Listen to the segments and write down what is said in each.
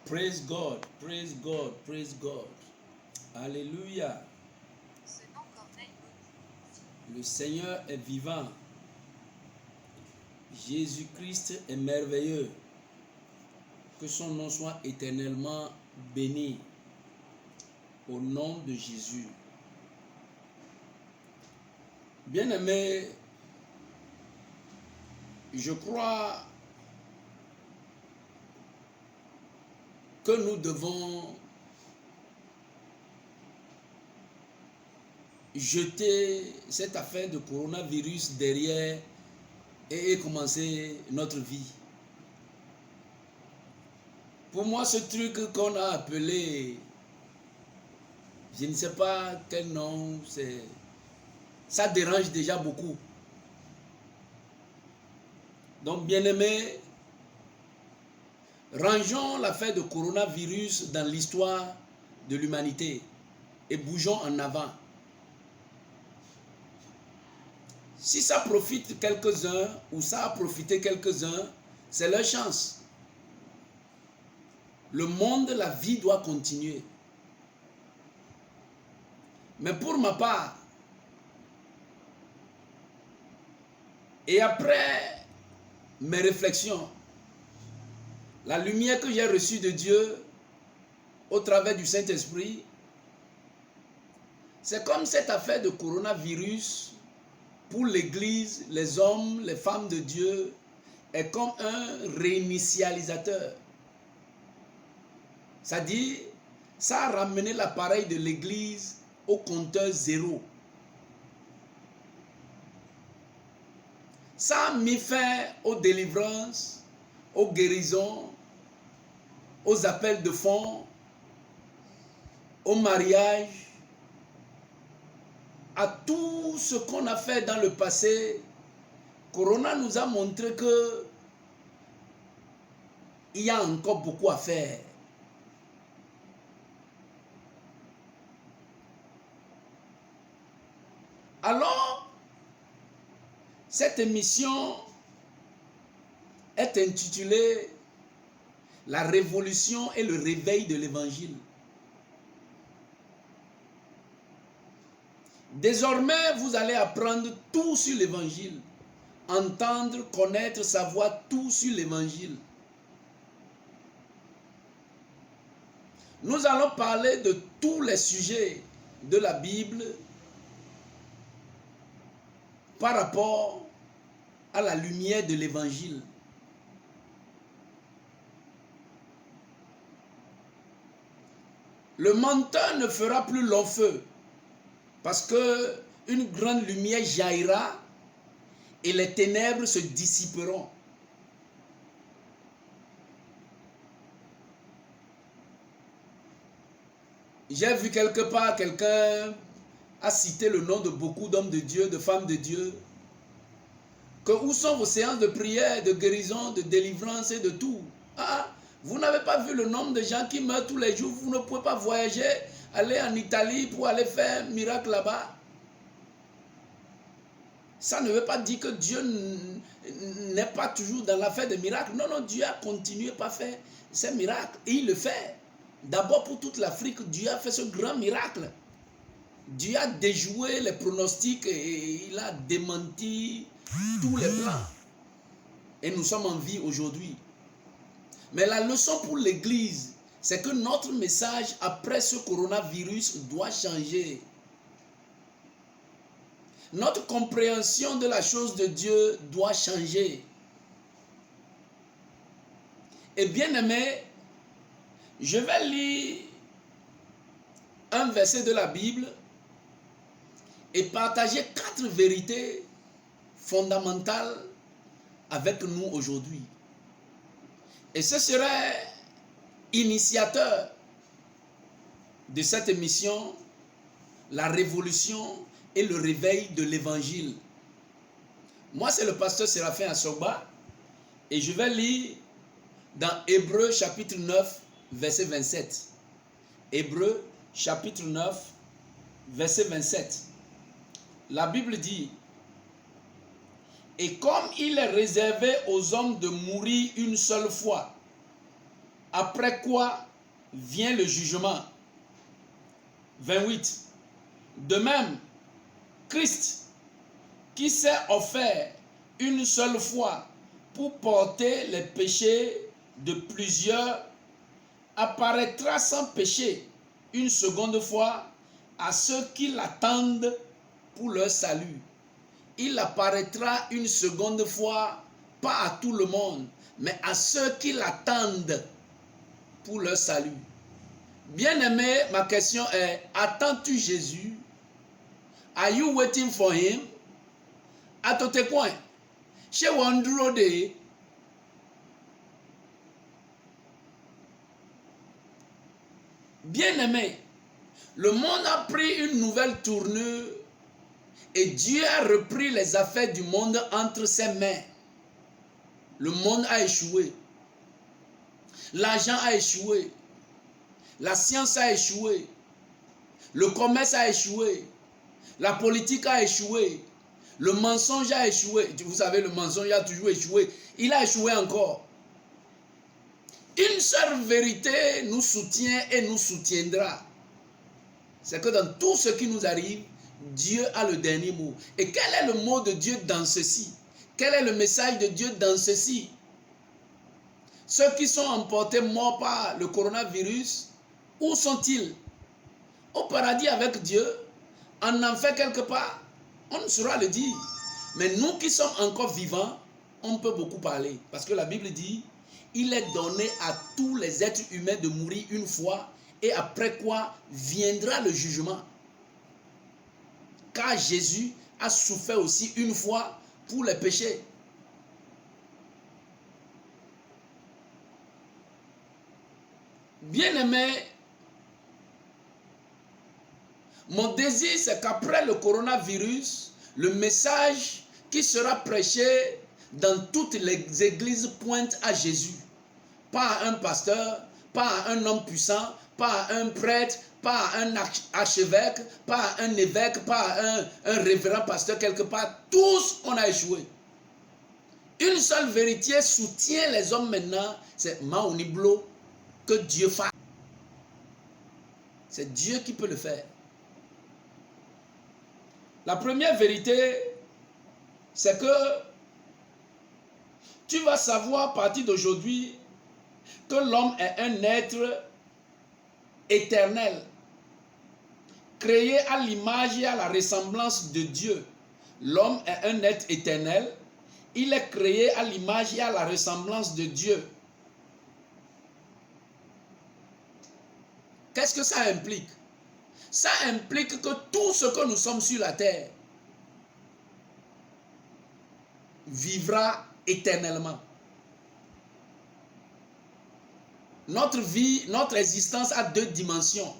Praise God, praise God, praise God. Alléluia. Le Seigneur est vivant. Jésus-Christ est merveilleux. Que son nom soit éternellement béni. Au nom de Jésus. Bien-aimés, je crois que nous devons jeter cette affaire de coronavirus derrière et commencer notre vie. Pour moi, ce truc qu'on a appelé, je ne sais pas quel nom, ça dérange déjà beaucoup. Donc, bien-aimés, rangeons l'affaire de coronavirus dans l'histoire de l'humanité et bougeons en avant. Si ça profite quelques-uns ou ça a profité quelques-uns, c'est leur chance. Le monde, la vie doit continuer. Mais pour ma part, et après mes réflexions, la lumière que j'ai reçue de Dieu au travers du Saint-Esprit, c'est comme cette affaire de coronavirus pour l'Église, les hommes, les femmes de Dieu, est comme un réinitialisateur. C'est-à-dire, ça a ramené l'appareil de l'Église au compteur zéro. Ça a mis fin aux délivrances, aux guérisons, aux appels de fonds, au mariage, à tout ce qu'on a fait dans le passé. Corona nous a montré que il y a encore beaucoup à faire. Alors, cette émission est intitulée « La révolution et le réveil de l'Évangile ». Désormais, vous allez apprendre tout sur l'Évangile, entendre, connaître, savoir tout sur l'Évangile. Nous allons parler de tous les sujets de la Bible par rapport à la lumière de l'Évangile. Le menteur ne fera plus long feu parce que une grande lumière jaillira et les ténèbres se dissiperont. J'ai vu quelque part quelqu'un a cité le nom de beaucoup d'hommes de Dieu, de femmes de Dieu. Que où sont vos séances de prière, de guérison, de délivrance et de tout? Ah, vous n'avez pas vu le nombre de gens qui meurent tous les jours, vous ne pouvez pas voyager, aller en Italie pour aller faire un miracle là-bas. Ça ne veut pas dire que Dieu n'est pas toujours dans l'affaire des miracles. Non, non, Dieu a continué par faire ces miracles. Et il le fait. D'abord pour toute l'Afrique, Dieu a fait ce grand miracle. Dieu a déjoué les pronostics et il a démenti tous les plans. Et nous sommes en vie aujourd'hui. Mais la leçon pour l'Église, c'est que notre message après ce coronavirus doit changer. Notre compréhension de la chose de Dieu doit changer. Et bien aimé, je vais lire un verset de la Bible et partager 4 vérités fondamentales avec nous aujourd'hui. Et ce serait initiateur de cette émission, la révolution et le réveil de l'Évangile. Moi, c'est le pasteur Séraphin Assogba et je vais lire dans Hébreux chapitre 9, verset 27. Hébreux chapitre 9, verset 27. La Bible dit: Et comme il est réservé aux hommes de mourir une seule fois, après quoi vient le jugement. 28. De même, Christ, qui s'est offert une seule fois pour porter les péchés de plusieurs, apparaîtra sans péché une seconde fois à ceux qui l'attendent pour leur salut. Il apparaîtra une seconde fois, pas à tout le monde, mais à ceux qui l'attendent pour leur salut. Bien-aimé, ma question est, attends-tu Jésus? Are you waiting for him? Atote point. Chez Wandro de. Bien-aimé, le monde a pris une nouvelle tournure et Dieu a repris les affaires du monde entre ses mains. Le monde a échoué. L'argent a échoué. La science a échoué. Le commerce a échoué. La politique a échoué. Le mensonge a échoué. Vous savez, le mensonge a toujours échoué. Il a échoué encore. Une seule vérité nous soutient et nous soutiendra. C'est que dans tout ce qui nous arrive, Dieu a le dernier mot. Et quel est le mot de Dieu dans ceci? Quel est le message de Dieu dans ceci? Ceux qui sont emportés morts par le coronavirus, où sont-ils? Au paradis avec Dieu? En enfer quelque part? On ne saura le dire. Mais nous qui sommes encore vivants, on peut beaucoup parler. Parce que la Bible dit, il est donné à tous les êtres humains de mourir une fois, et après quoi viendra le jugement. Car Jésus a souffert aussi une fois pour les péchés. Bien-aimé, mon désir c'est qu'après le coronavirus, le message qui sera prêché dans toutes les églises pointe à Jésus. Pas à un pasteur, pas à un homme puissant, pas à un prêtre, pas à un archevêque, pas à un évêque, pas à un révérend pasteur quelque part. Tous, on a échoué. Une seule vérité soutient les hommes maintenant, c'est Maoniblo, que Dieu fasse. C'est Dieu qui peut le faire. La première vérité, c'est que tu vas savoir à partir d'aujourd'hui que l'homme est un être éternel, créé à l'image et à la ressemblance de Dieu. L'homme est un être éternel, il est créé à l'image et à la ressemblance de Dieu. Qu'est-ce que ça implique? Ça implique que tout ce que nous sommes sur la terre vivra éternellement. Notre vie, notre existence a deux dimensions.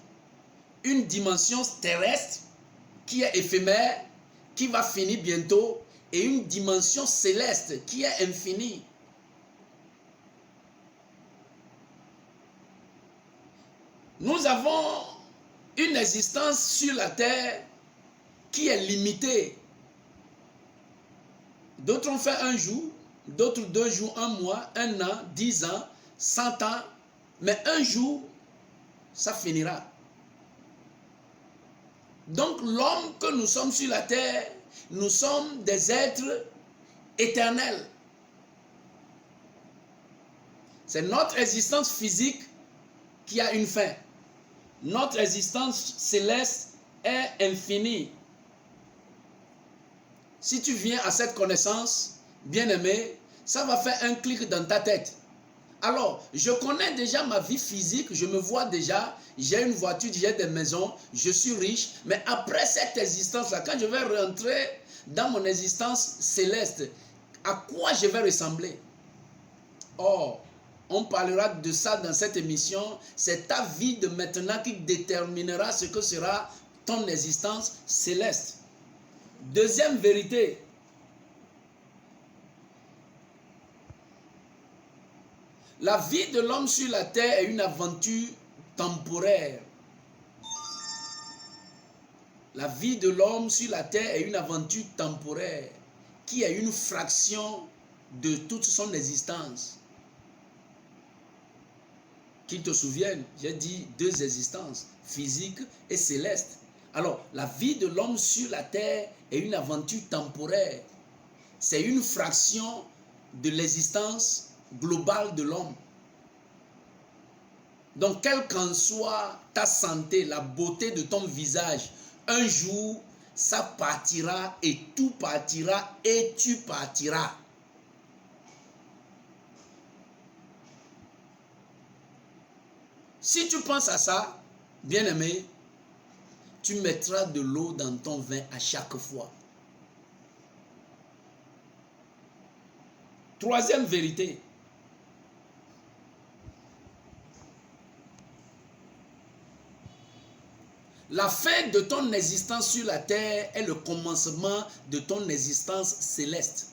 Une dimension terrestre qui est éphémère, qui va finir bientôt, et une dimension céleste qui est infinie. Nous avons une existence sur la terre qui est limitée. D'autres ont fait un jour, d'autres 2 jours, 1 mois, 1 an, 10 ans, 100 ans. Mais un jour, ça finira. Donc l'homme que nous sommes sur la terre, nous sommes des êtres éternels. C'est notre existence physique qui a une fin. Notre existence céleste est infinie. Si tu viens à cette connaissance, bien-aimé, ça va faire un clic dans ta tête. Alors, je connais déjà ma vie physique, je me vois déjà, j'ai une voiture, j'ai des maisons, je suis riche, mais après cette existence-là, quand je vais rentrer dans mon existence céleste, à quoi je vais ressembler? Or, on parlera de ça dans cette émission, c'est ta vie de maintenant qui déterminera ce que sera ton existence céleste. Deuxième vérité, la vie de l'homme sur la terre est une aventure temporaire. La vie de l'homme sur la terre est une aventure temporaire qui est une fraction de toute son existence. Qu'ils te souviennent, j'ai dit deux existences, physique et céleste. Alors, la vie de l'homme sur la terre est une aventure temporaire. C'est une fraction de l'existence globale de l'homme. Donc, quelle qu'en soit ta santé, la beauté de ton visage, un jour, ça partira et tout partira et tu partiras. Si tu penses à ça, bien-aimé, tu mettras de l'eau dans ton vin à chaque fois. Troisième vérité. La fin de ton existence sur la terre est le commencement de ton existence céleste.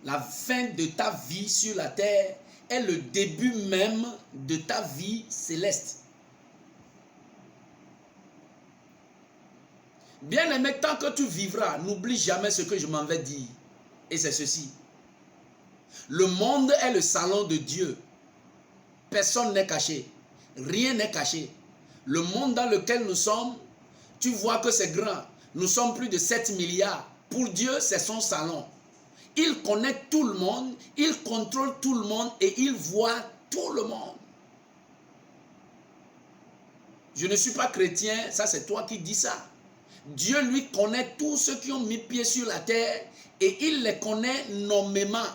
La fin de ta vie sur la terre est le début même de ta vie céleste. Bien-aimé, tant que tu vivras, n'oublie jamais ce que je m'en vais dire. Et c'est ceci. Le monde est le salon de Dieu. Personne n'est caché. Rien n'est caché. Le monde dans lequel nous sommes, tu vois que c'est grand. Nous sommes plus de 7 milliards. Pour Dieu, c'est son salon. Il connaît tout le monde, il contrôle tout le monde et il voit tout le monde. Je ne suis pas chrétien, ça c'est toi qui dis ça. Dieu lui connaît tous ceux qui ont mis pied sur la terre et il les connaît nommément.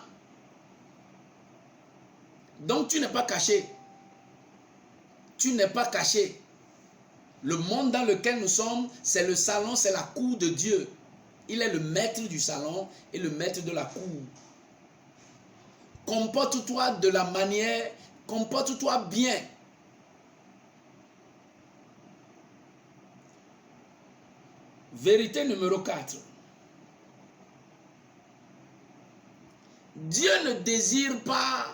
Donc tu n'es pas caché. Tu n'es pas caché. Le monde dans lequel nous sommes, c'est le salon, c'est la cour de Dieu. Il est le maître du salon et le maître de la cour. Comporte-toi de la manière, comporte-toi bien. Vérité numéro 4. Dieu ne désire pas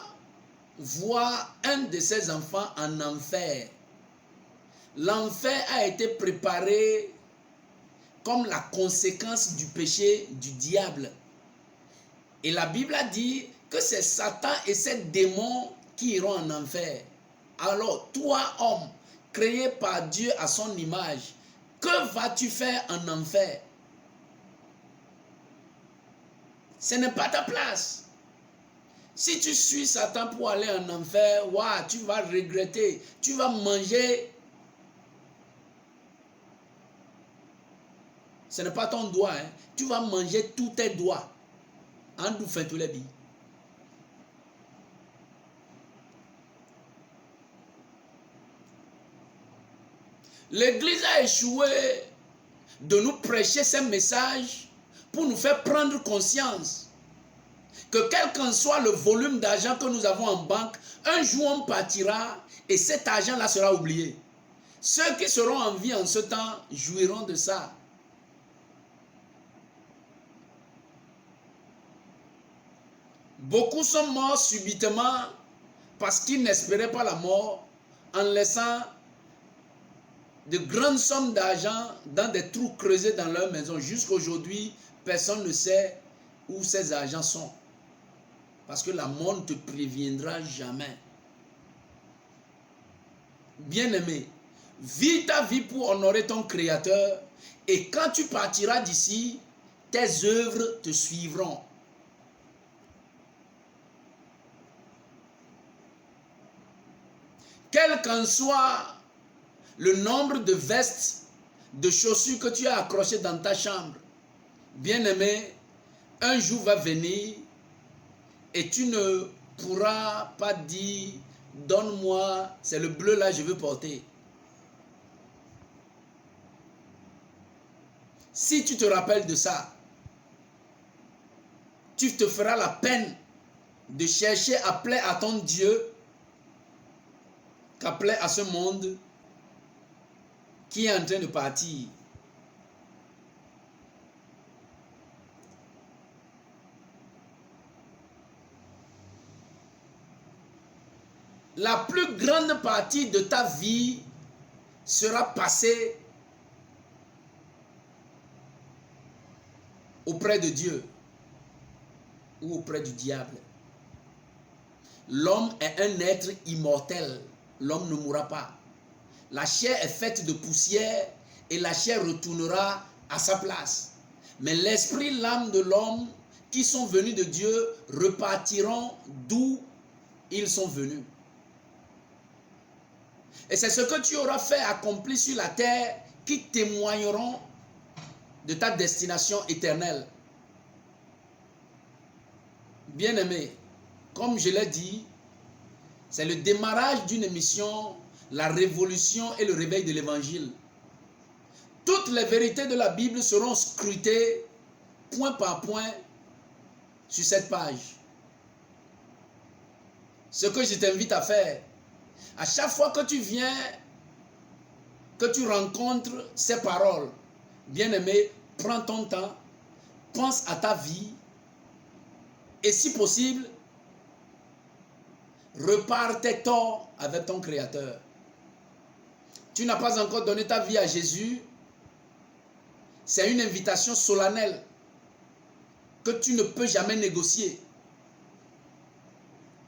voir un de ses enfants en enfer. L'enfer a été préparé comme la conséquence du péché du diable. Et la Bible a dit que c'est Satan et ses démons qui iront en enfer. Alors, toi, homme, créé par Dieu à son image, que vas-tu faire en enfer? Ce n'est pas ta place. Si tu suis Satan pour aller en enfer, wow, tu vas regretter. Tu vas manger. Ce n'est pas ton doigt. Hein. Tu vas manger tous tes doigts. En d'où fait tous les billes. L'Église a échoué de nous prêcher ces messages pour nous faire prendre conscience que quel qu'en soit le volume d'argent que nous avons en banque, un jour on partira et cet argent-là sera oublié. Ceux qui seront en vie en ce temps jouiront de ça. Beaucoup sont morts subitement parce qu'ils n'espéraient pas la mort en laissant de grandes sommes d'argent dans des trous creusés dans leur maison. Jusqu'à aujourd'hui, personne ne sait où ces argents sont. Parce que la mort ne te préviendra jamais. Bien-aimé, vis ta vie pour honorer ton Créateur et quand tu partiras d'ici, tes œuvres te suivront. Quel qu'en soit le nombre de vestes, de chaussures que tu as accrochées dans ta chambre, bien-aimé, un jour va venir et tu ne pourras pas dire « Donne-moi, c'est le bleu là, je veux porter ». Si tu te rappelles de ça, tu te feras la peine de chercher à plaire à ton Dieu qu'à plaire à ce monde qui est en train de partir. La plus grande partie de ta vie sera passée auprès de Dieu ou auprès du diable. L'homme est un être immortel. L'homme ne mourra pas. La chair est faite de poussière et la chair retournera à sa place. Mais l'esprit, l'âme de l'homme qui sont venus de Dieu repartiront d'où ils sont venus. Et c'est ce que tu auras fait accomplir sur la terre qui témoigneront de ta destination éternelle. Bien-aimé, comme je l'ai dit, c'est le démarrage d'une mission, la révolution et le réveil de l'évangile. Toutes les vérités de la Bible seront scrutées point par point sur cette page. Ce que je t'invite à faire, à chaque fois que tu viens, que tu rencontres ces paroles, bien-aimé, prends ton temps, pense à ta vie et si possible, repars tes torts avec ton Créateur. Tu n'as pas encore donné ta vie à Jésus, c'est une invitation solennelle que tu ne peux jamais négocier.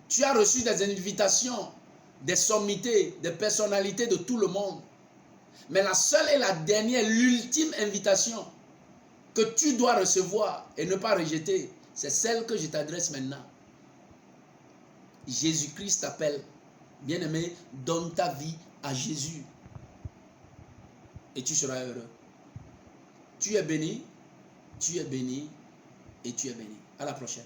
Tu as reçu des invitations, des sommités, des personnalités de tout le monde. Mais la seule et la dernière, l'ultime invitation que tu dois recevoir et ne pas rejeter, c'est celle que je t'adresse maintenant. Jésus-Christ t'appelle. Bien-aimé, donne ta vie à Jésus. Et tu seras heureux. Tu es béni et tu es béni. À la prochaine.